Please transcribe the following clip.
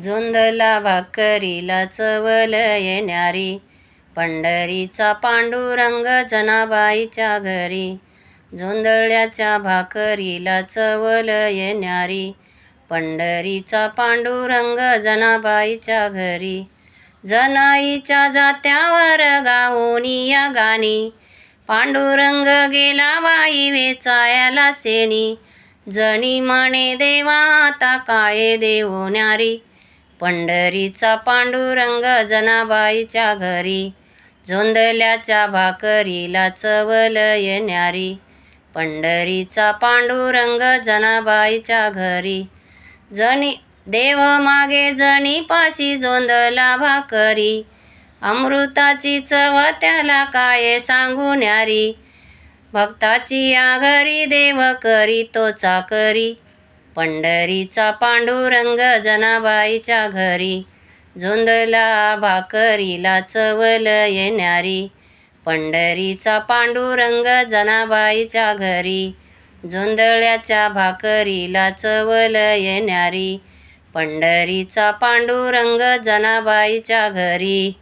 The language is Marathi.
झुंजला भाकरीला चवल येणारी, पंढरीचा पांडुरंग जनाबाईच्या घरी. झुंजळ्याच्या भाकरीला चवल येणारी, पंढरीचा पांडुरंग जनाबाईच्या घरी. जनाईच्या जात्यावर गावोनी या गाणी, पांडुरंग गेला बाई वेचायला सेनी. जणी म्हणे देवा आता काय देवो न्यारी, पंढरीचा पांडुरंग जनाबाईच्या घरी. झुंजल्याच्या भाकरीला चवल येणारी, पंढरीचा पांडुरंग जनाबाईच्या घरी. जणी देव मागे जणीपाशी झोंधला भाकरी, अमृताची चव त्याला काय सांगू न्यारी. भक्ताची या घरी देव करीतो चाकरी, पंढरीचा पांडुरंग जनाबाईच्या घरी. झुंजला भाकरीला चवल येणारी, पंढरीचा पांडुरंग जनाबाईच्या घरी. झुंजळ्याच्या भाकरीला चवल येणारी, पंढरीचा पांडुरंग जनाबाईच्या घरी.